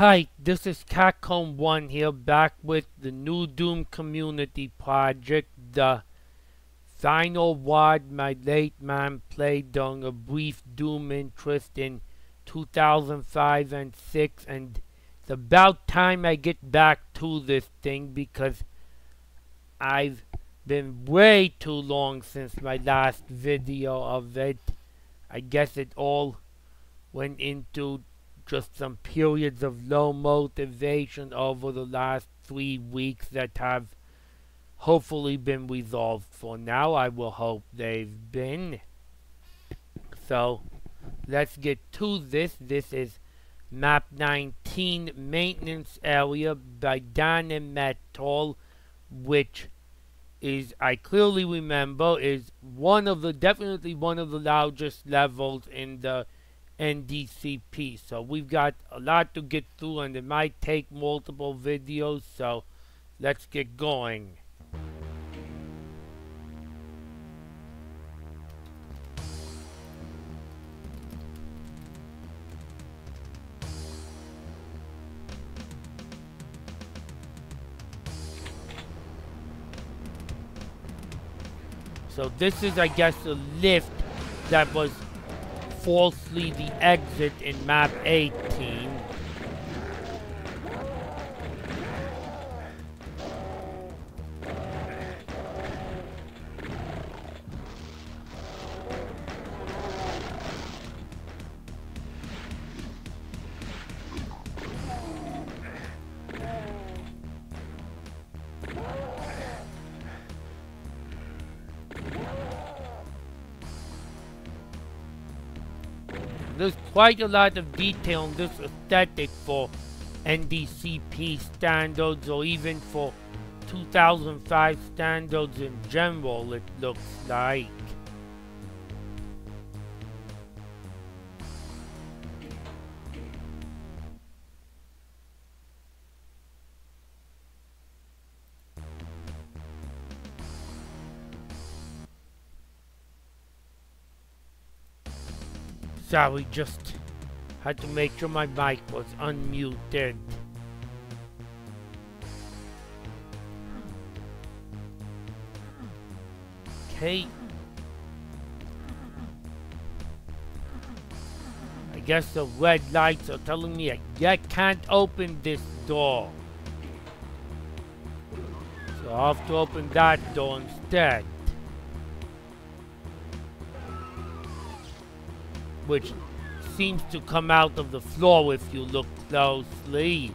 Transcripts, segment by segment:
Hi, this is Catcomb1 here, back with the new Doom community project, the final WAD my late man played during a brief Doom interest in 2005 and 6, and it's about time I get back to this thing because I've been way too long since my last video of it. I guess it all went into just some periods of low motivation over the last 3 weeks that have hopefully been resolved for now. I will hope they've been. So let's get to this. This is Map19 Maintenance Area by Dan and Metal, which is, I clearly remember, is definitely one of the largest levels in the NDCP. So we've got a lot to get through, and it might take multiple videos, so let's get going. So this is, I guess, a lift that was falsely the exit in map 18. There's quite a lot of detail in this aesthetic for NDCP standards, or even for 2005 standards in general, it looks like. Sorry, just had to make sure my mic was unmuted. Okay. I guess the red lights are telling me I can't open this door. So I'll have to open that door instead. Which seems to come out of the floor if you look closely.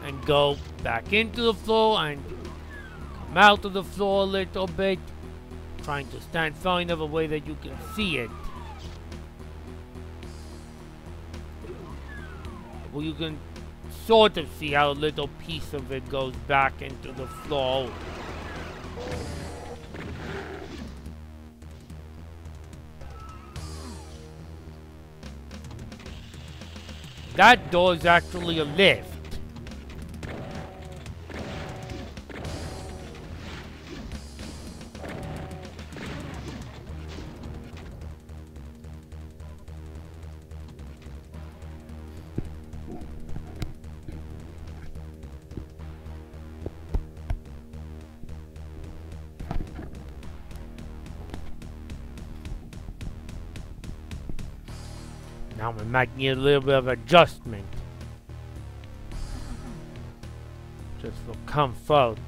And go back into the floor and come out of the floor a little bit. Trying to stand far enough away that you can see it. Well, you can sort of see how a little piece of it goes back into the floor. That door is actually a lift. Now we might need a little bit of adjustment. Just for comfort.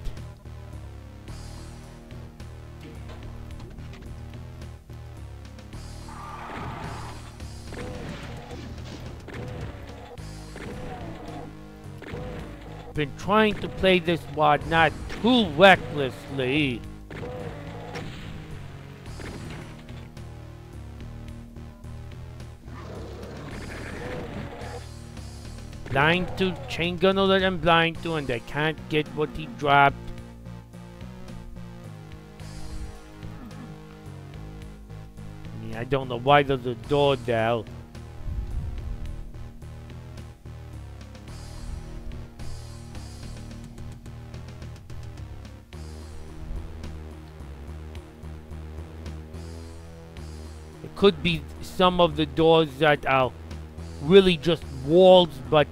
Been trying to play this WAD not too recklessly. Blind to chain gunner that I'm blind to, and I can't get what he dropped. I mean, I don't know why there's a door there. It could be some of the doors that are really just walls, but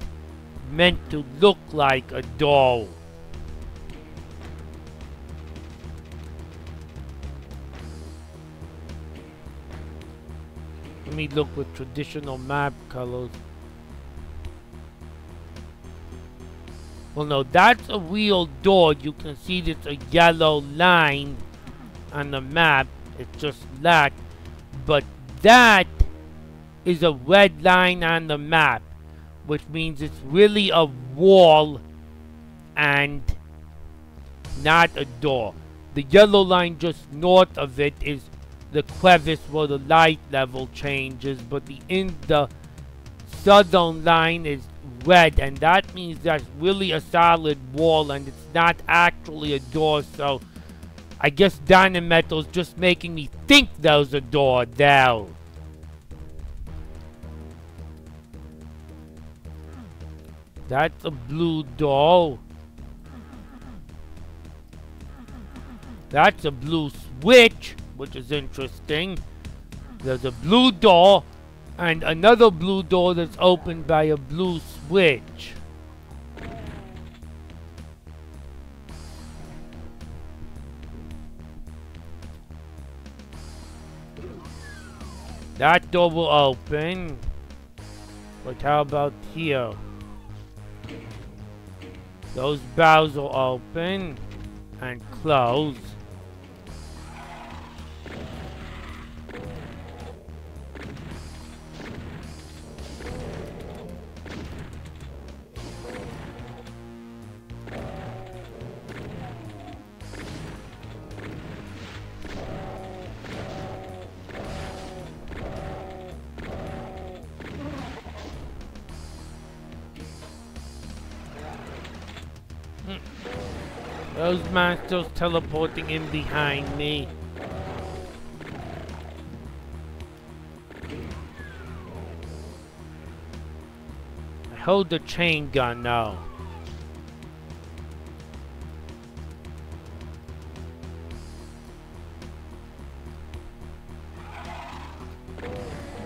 meant to look like a door. Let me look with traditional map colors. Well, no, that's a real door. You can see there's a yellow line on the map. It's just that. But that is a red line on the map, which means it's really a wall and not a door. The yellow line just north of it is the crevice where the light level changes, but the southern line is red, and that means that's really a solid wall and it's not actually a door. So I guess Dynametal's just making me think there's a door there. That's a blue door. That's a blue switch, which is interesting. There's a blue door and another blue door that's opened by a blue switch. That door will open. But how about here? Those valves will open and close. Those monsters teleporting in behind me. I hold the chain gun now.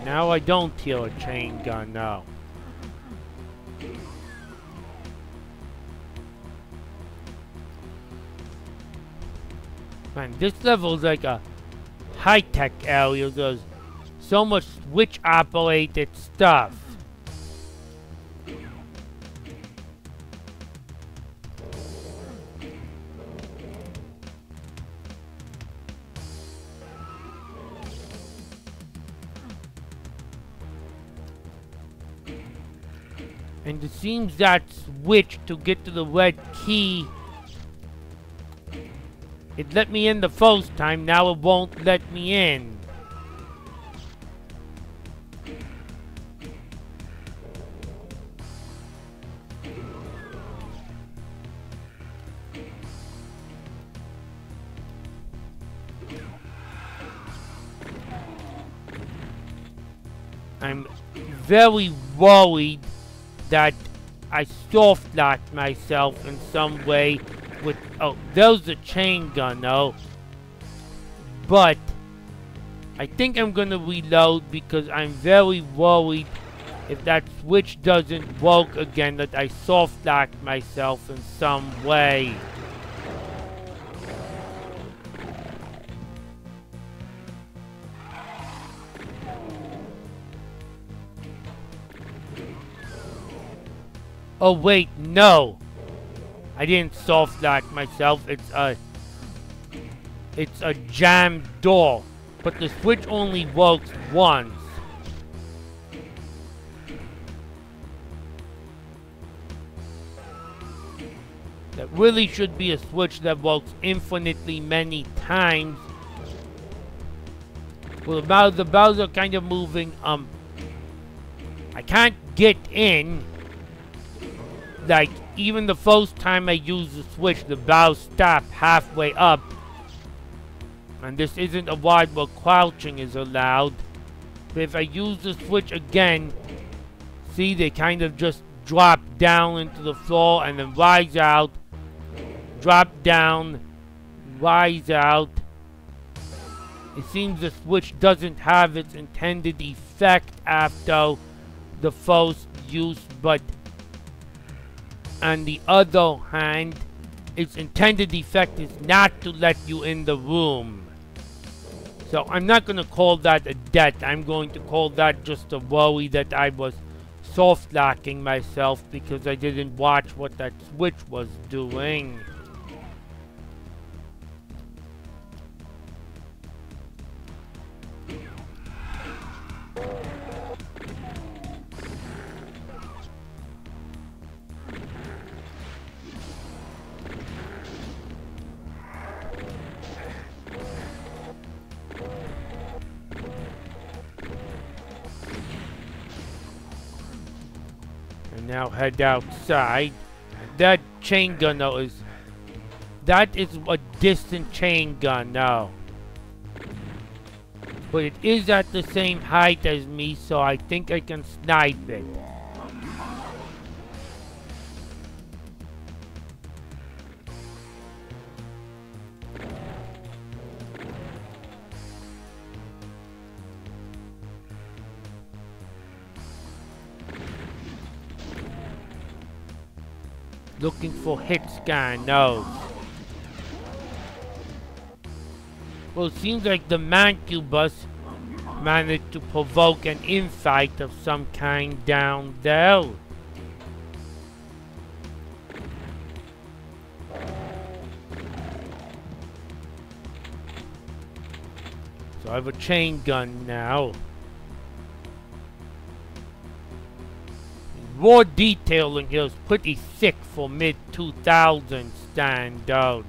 Now I don't hear a chain gun now. Man, this level is like a high-tech area. There's so much switch-operated stuff. And it seems that switch to get to the red key, it let me in the first time, now it won't let me in. I'm very worried that I soft-locked myself in some way with... Oh, there's a chain gun, though. But I think I'm gonna reload because I'm very worried if that switch doesn't work again that I soft-locked myself in some way. Oh wait, no! I didn't soft lock myself. It's a jammed door, but the switch only works once. That really should be a switch that works infinitely many times. Well, the bells are kind of moving. I can't get in. Like, even the first time I use the switch, the bells stop halfway up. And this isn't a ward where crouching is allowed. But if I use the switch again, see, they kind of just drop down into the floor and then rise out. Drop down, rise out. It seems the switch doesn't have its intended effect after the first use, but on the other hand, its intended effect is not to let you in the room. So I'm not going to call that a debt. I'm going to call that just a worry that I was soft locking myself because I didn't watch what that switch was doing. Now head outside. That chain gun though is... That is a distant chain gun now. But it is at the same height as me, so I think I can snipe it. Looking for hit scan, no. Well, it seems like the Mancubus managed to provoke an infight of some kind down there. So I have a chain gun now. Raw detailing here is pretty thick for mid-2000s standards.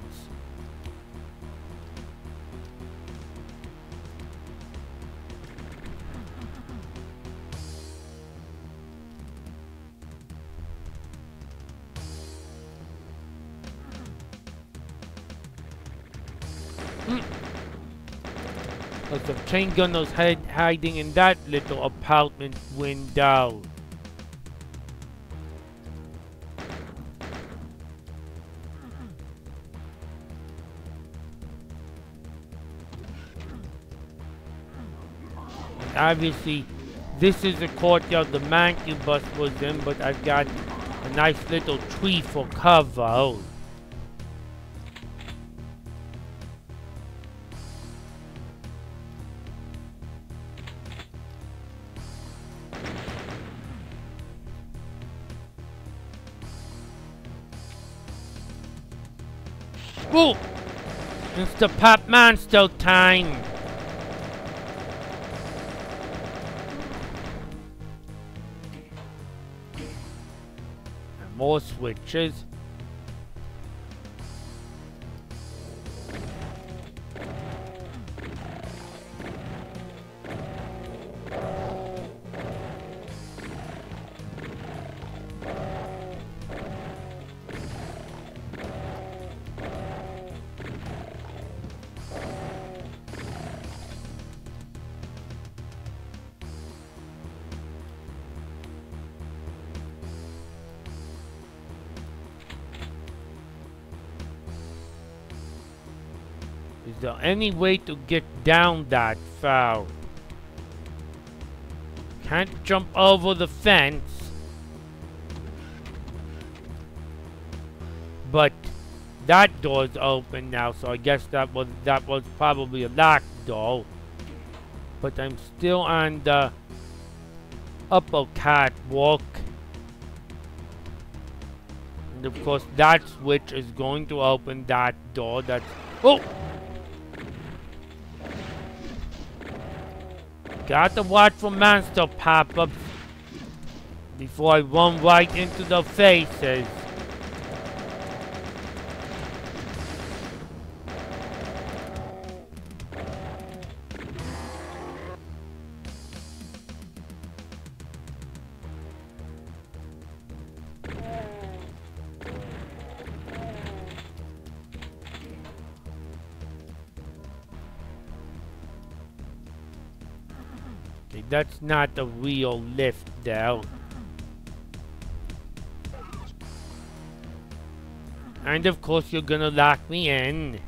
There's some chain gunners hiding in that little apartment window. Obviously, this is the courtyard the Mancubus was in, but I've got a nice little tree for cover. Whoa! It's the Pop Monster time! More switches. Is there any way to get down that far? Can't jump over the fence. But that door's open now, so I guess that was probably a locked door. But I'm still on the upper catwalk. And of course that switch is going to open that door. That's... Oh! Got to watch for monster pop-ups before I run right into the faces. That's not a real lift, though. And of course, you're gonna lock me in.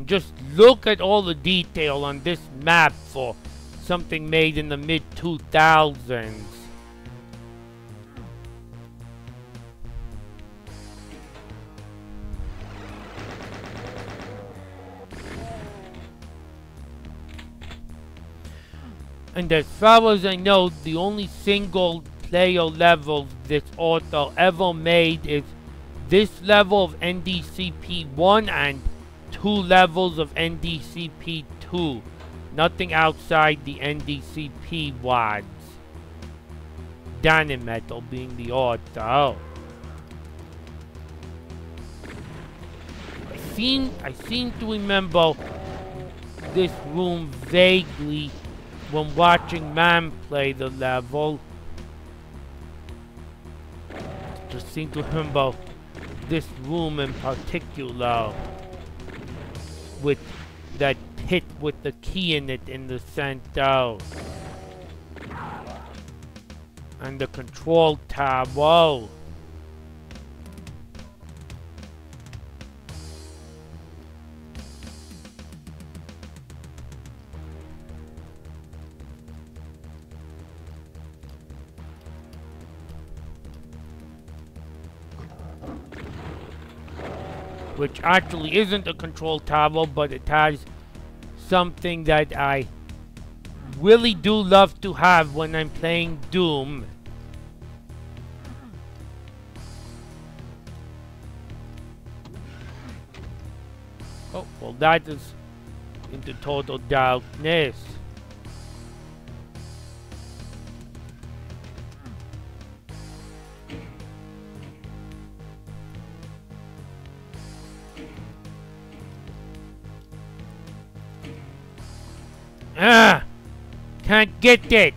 And just look at all the detail on this map for something made in the mid-2000s. And as far as I know, the only single player level this author ever made is this level of NDCP 1 and 2 levels of NDCP 2. Nothing outside the NDCP WADs. Dynametal being the author. Oh. I seem to remember this room vaguely when watching Man play the level. Just seem to remember this room in particular with that pit with the key in it in the center and the control tower. Which actually isn't a control tower, but it has something that I really do love to have when I'm playing Doom. Oh, well, that is into total darkness. Can't get it.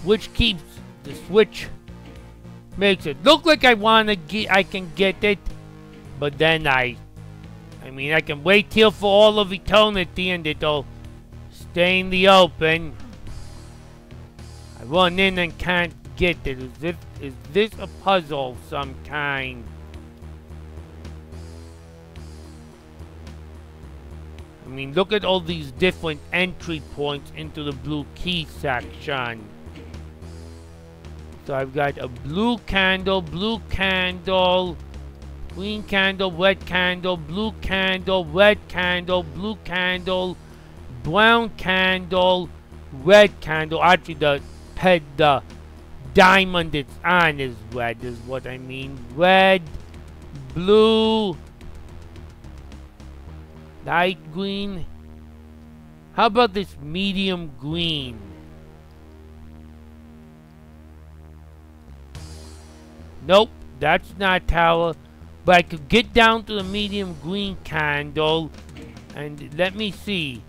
The switch makes it look like I can get it, but then I mean, I can wait here for all of eternity and it'll stay in the open. I run in and can't get it. Is this a puzzle of some kind? I mean, look at all these different entry points into the blue key section. So I've got a blue candle, green candle, red candle, blue candle, red candle, blue candle, brown candle, red candle. Actually, the diamond it's on is red, is what I mean. Red, blue, light green. How about this medium green? Nope, that's not tower. But I could get down to the medium green candle. And let me see.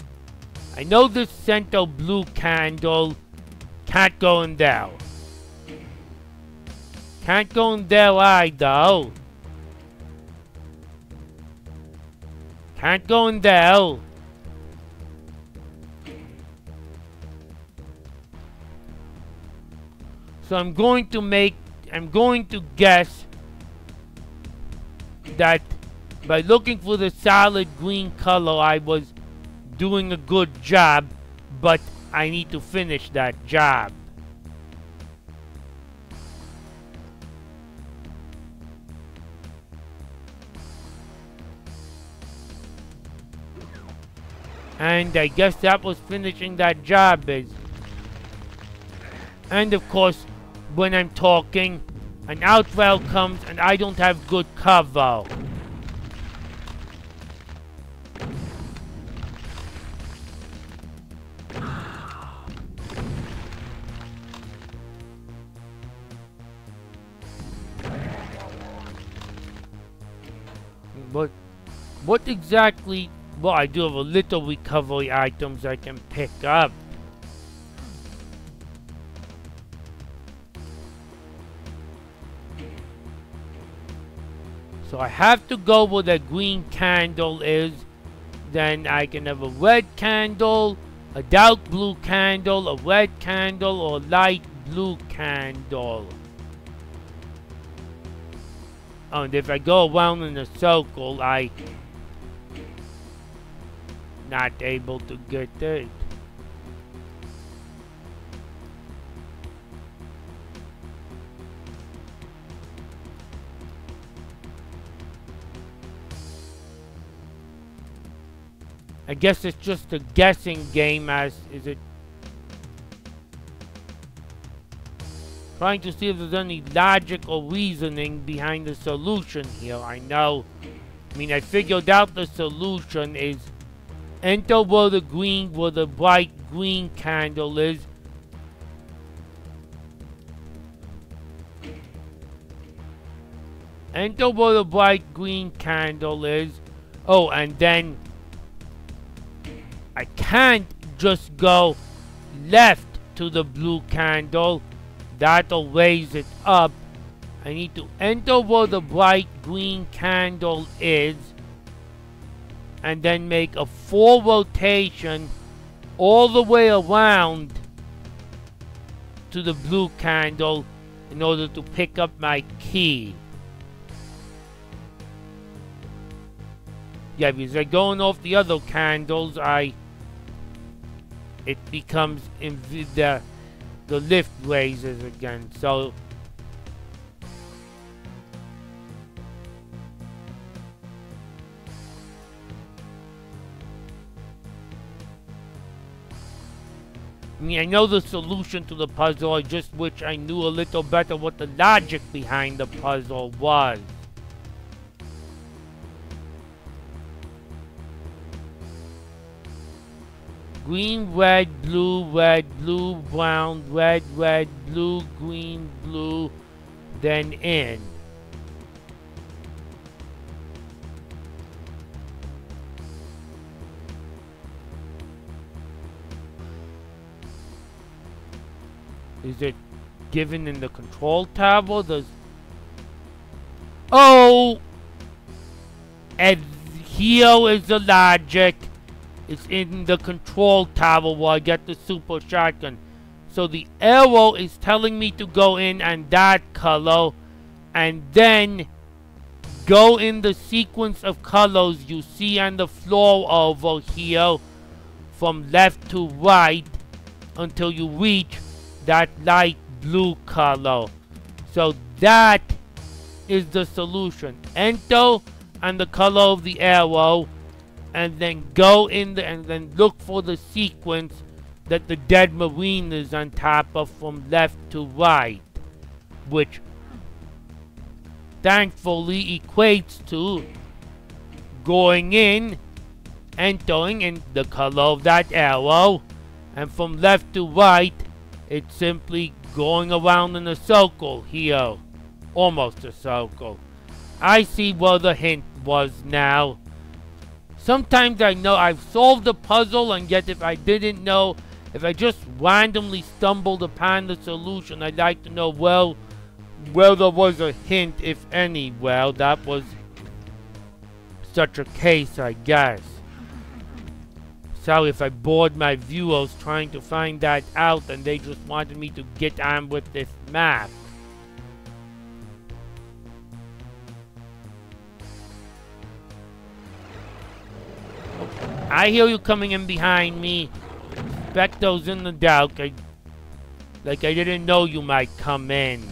I know this center blue candle can't go in there. Can't go in there either. Can't go in there. So I'm going to guess that by looking for the solid green color I was doing a good job, but I need to finish that job. And I guess that was finishing that job is. And of course, when I'm talking, an outval comes and I don't have good cover. But what exactly? Well, I do have a little recovery items I can pick up. So I have to go where the green candle is. Then I can have a red candle, a dark blue candle, a red candle, or light blue candle. And if I go around in a circle, I not able to get it. I guess it's just a guessing game, as is it trying to see if there's any logic or reasoning behind the solution here. I mean, I figured out the solution is enter where the bright green candle is. Enter where the bright green candle is. Oh, and then I can't just go left to the blue candle. That'll raise it up. I need to enter where the bright green candle is and then make a full rotation all the way around to the blue candle in order to pick up my key. Yeah, because I'm going off the other candles, it becomes the lift raises again. So I mean, I know the solution to the puzzle. I just wish I knew a little better what the logic behind the puzzle was. Green, red, blue, brown, red, blue, green, blue, then in. Is it given in the control tab? Oh! And here is the logic. It's in the control tower where I get the super shotgun. So the arrow is telling me to go in and that color, and then go in the sequence of colors you see on the floor over here from left to right until you reach that light blue color. So that is the solution. Enter and the color of the arrow, and then go in there and then look for the sequence that the dead marine is on top of from left to right, which thankfully equates to going in, entering in the color of that arrow, and from left to right it's simply going around in a circle here, almost a circle. I see where the hint was now. Sometimes I know I've solved a puzzle, and yet if I didn't know, if I just randomly stumbled upon the solution, I'd like to know, well, where there was a hint, if any. Well, that was such a case, I guess. Sorry if I bored my viewers trying to find that out and they just wanted me to get on with this map. I hear you coming in behind me. Spectre's in the dark. Like I didn't know you might come in.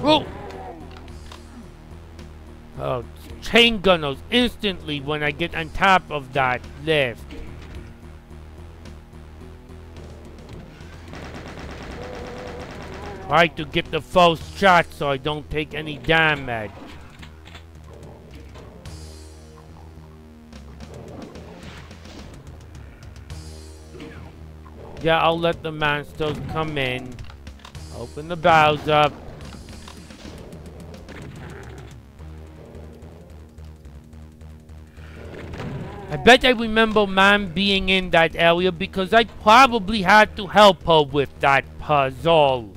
Whoa! Oh, chain gunners instantly when I get on top of that lift. Try to get the first shot so I don't take any damage. Yeah, I'll let the monsters come in. Open the valves up. I bet I remember Mom being in that area because I probably had to help her with that puzzle.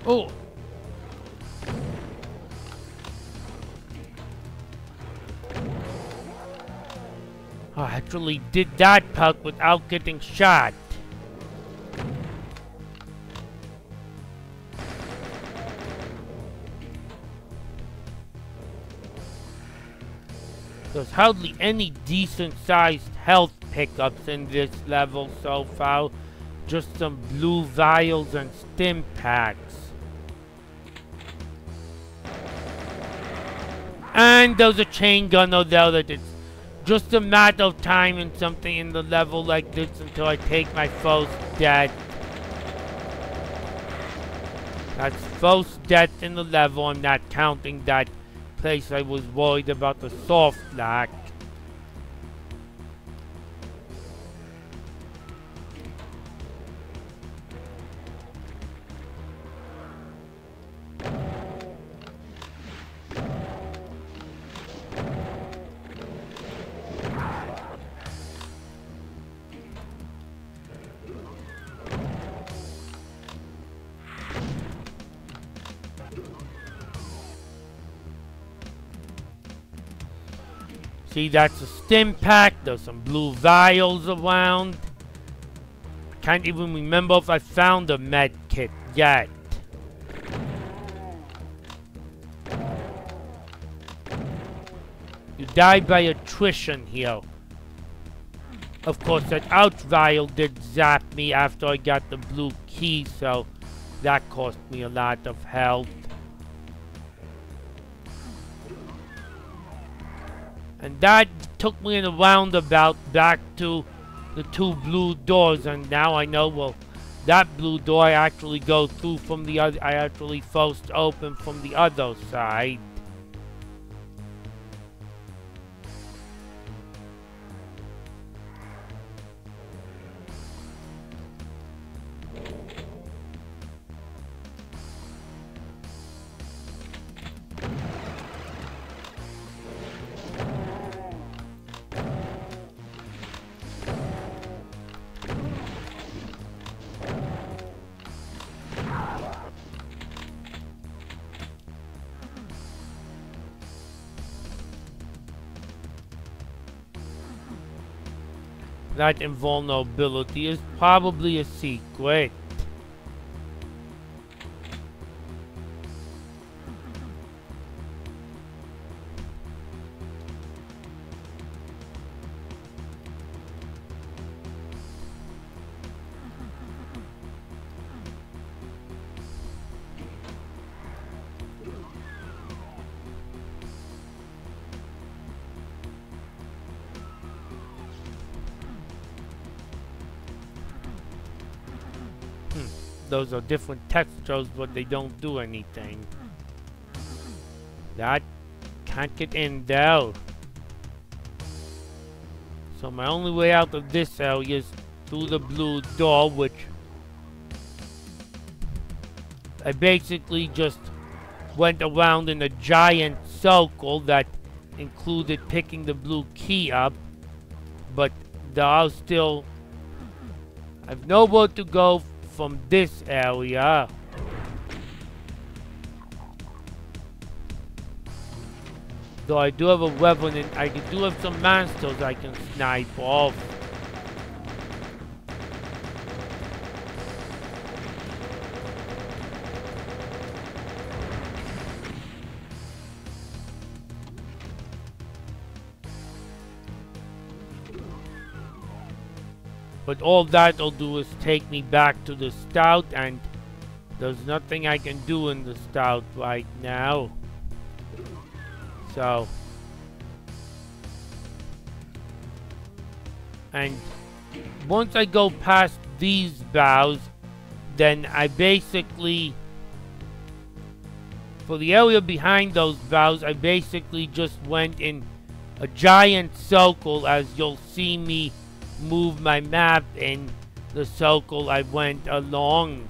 Oh! I actually did that part without getting shot. There's hardly any decent-sized health pickups in this level so far. Just some blue vials and stim packs. And there's a chain gunner there that it's just a matter of time and something in the level like this until I take my first death. That's first death in the level. I'm not counting that place I was worried about the soft lock. See, that's a stim pack. There's some blue vials around. I can't even remember if I found a med kit yet. You die by attrition here. Of course, that ouch vial did zap me after I got the blue key, so that cost me a lot of health. And that took me in a roundabout back to the two blue doors, and now I know, well, that blue door I actually go through from the other, I actually first open from the other side. That invulnerability is probably a secret. Those are different textures, but they don't do anything. That can't get in there. So my only way out of this area is through the blue door, which I basically just went around in a giant circle that included picking the blue key up. But there are still... I've nowhere to go from this area. Though I do have a weapon and I do have some monsters I can snipe off. But all that'll do is take me back to the start, and There's nothing I can do in the south right now. So, and once I go past these boughs, then I basically, for the area behind those boughs, I basically just went in a giant circle, as you'll see me move my map in the circle I went along.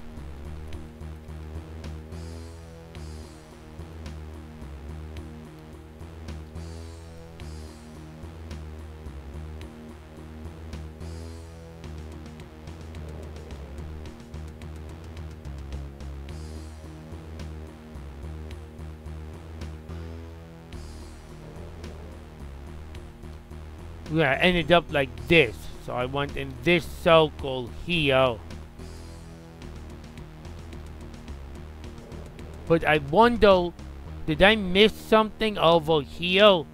Yeah, I ended up like this. So I went in this circle here. But I wonder, did I miss something over here?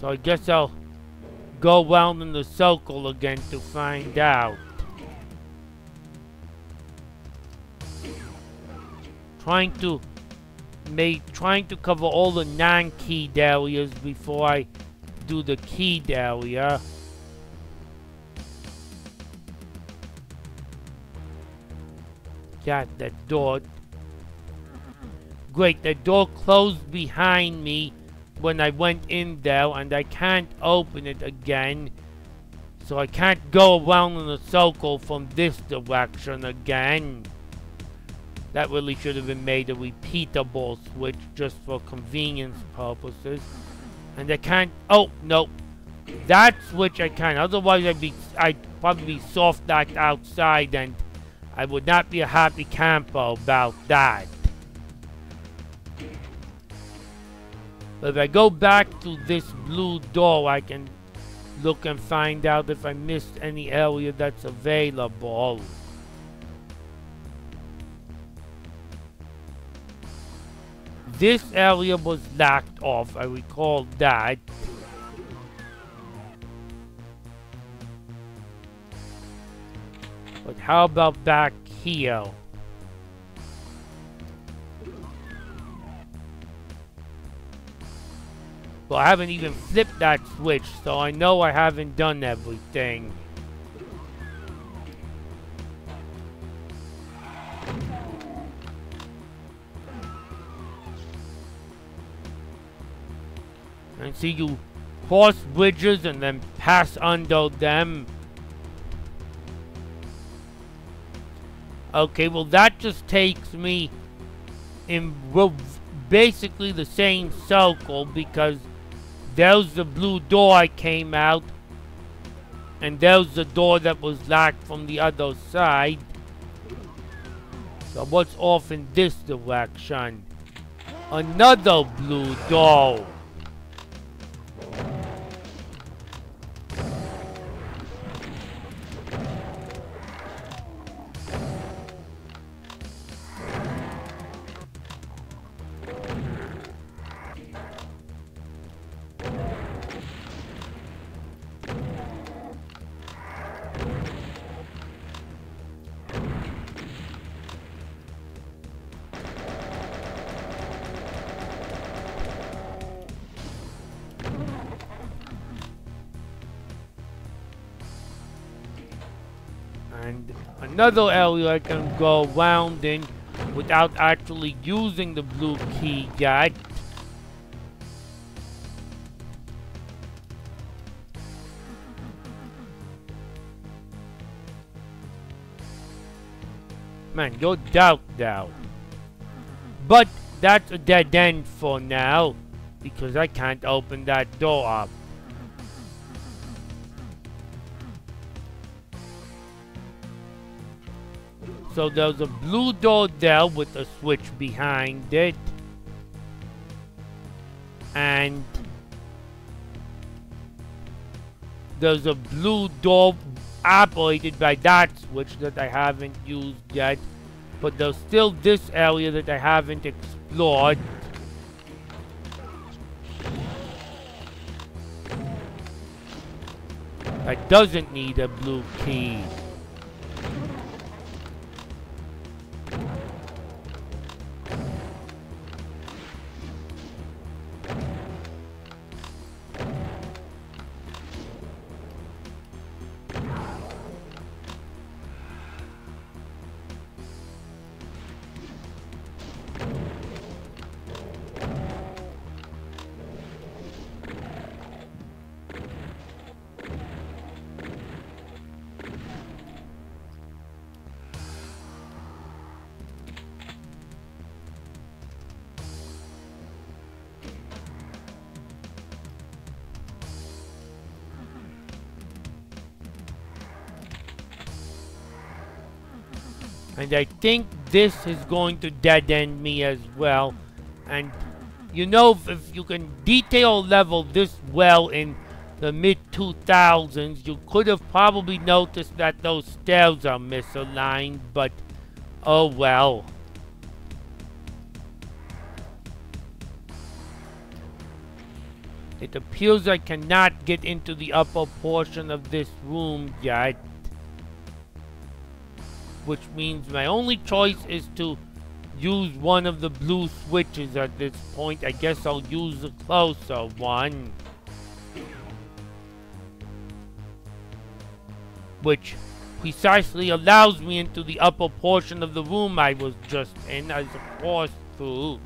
So I guess I'll go around in the circle again to find out. Trying to cover all the non-keyed areas before I do the keyed area. Got that door. Great, the door closed behind me when I went in there, and I can't open it again. So I can't go around in a circle from this direction again. That really should have been made a repeatable switch just for convenience purposes. And I can't, oh, no. That switch I can. Otherwise I'd probably be soft locked outside, and I would not be a happy camper about that. But if I go back to this blue door, I can look and find out if I missed any area that's available. This area was locked off, I recall that. But how about back here? Well, I haven't even flipped that switch, so I know I haven't done everything. And see, you cross bridges and then pass under them. Okay, well that just takes me in basically the same circle, because there's the blue door I came out, and there's the door that was locked from the other side. So what's off in this direction? Another blue door. And another area I can go around in without actually using the blue key yet. Man, you're dark now. But that's a dead end for now, because I can't open that door up. So there's a blue door there with a switch behind it. And there's a blue door operated by that switch that I haven't used yet. But there's still this area that I haven't explored. That doesn't need a blue key. And I think this is going to dead end me as well. And you know, if you can detail level this well in the mid-2000s, you could have probably noticed that those stairs are misaligned, but oh well. It appears I cannot get into the upper portion of this room yet, which means my only choice is to use one of the blue switches at this point. I guess I'll use the closer one, which precisely allows me into the upper portion of the room I was just in as a force through.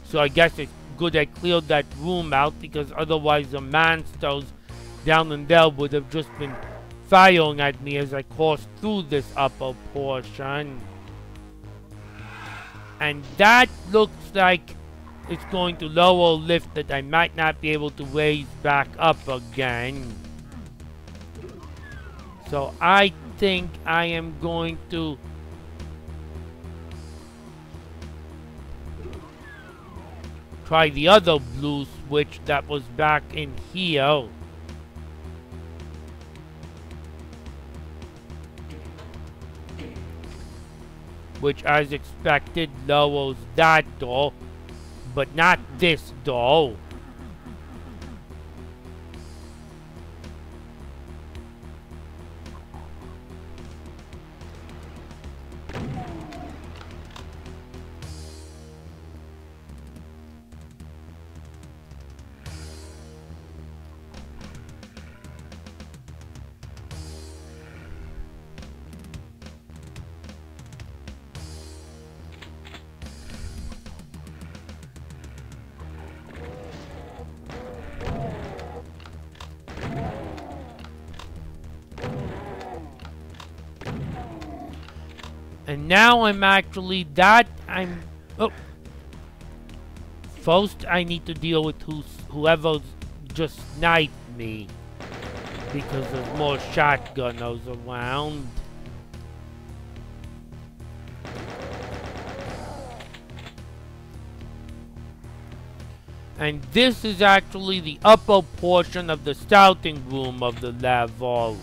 So I guess it's good I cleared that room out, because otherwise the monsters down in there would have just been firing at me as I coursed through this upper portion. And that looks like it's going to lower a lift that I might not be able to raise back up again. So I think I am going to try the other blue switch that was back in here. Which, as expected, lowers that door, but not this door. And now I'm actually oh. First I need to deal with whoever just sniped me, because there's more shotgunners around. And this is actually the upper portion of the starting room of the level.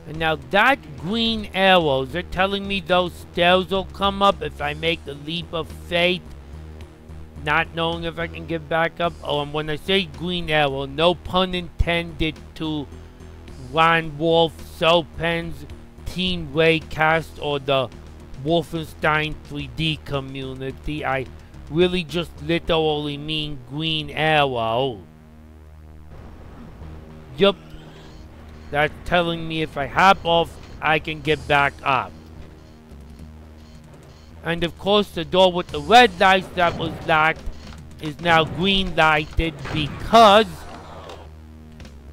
And now that green arrows, they're telling me those stairs will come up if I make the leap of faith, not knowing if I can get back up. Oh, and when I say green arrow, no pun intended to Ron Wolf, Soapens, Teen Raycast, or the Wolfenstein 3D community. I really just literally mean green arrow. Yup. That's telling me if I hop off, I can get back up. And of course, the door with the red lights that was locked is now green lighted because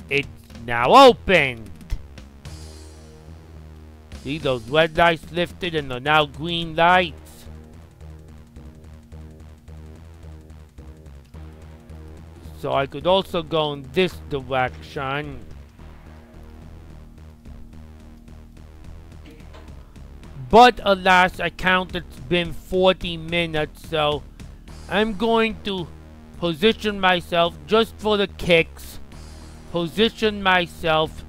it's now opened. See, those red lights lifted and they're now green lights. So I could also go in this direction. But alas, I count it's been 40 minutes, so I'm going to position myself just for the kicks. Position myself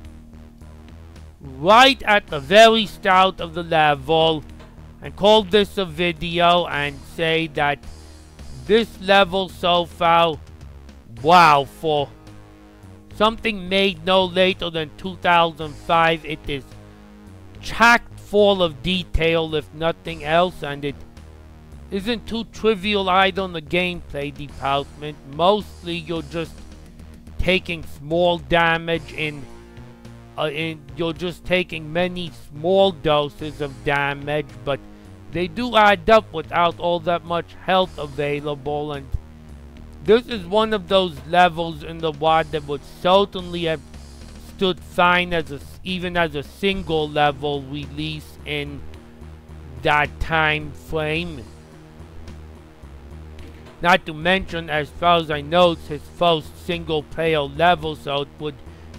right at the very start of the level and call this a video and say that this level so far, wow, for Something made no later than 2005. It is chock full of detail, if nothing else, and it isn't too trivial either in the gameplay department. Mostly you're just taking small damage you're just taking many small doses of damage, but they do add up without all that much health available, and this is one of those levels in the WoD that would certainly have stood fine as even as a single level release in that time frame. Not to mention, as far as I know, it's his first single player level, so it would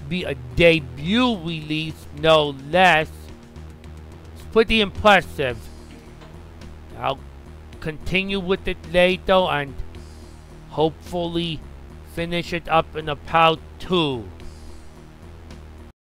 be a debut release, no less. It's pretty impressive. I'll continue with it later and hopefully finish it up in a part 2.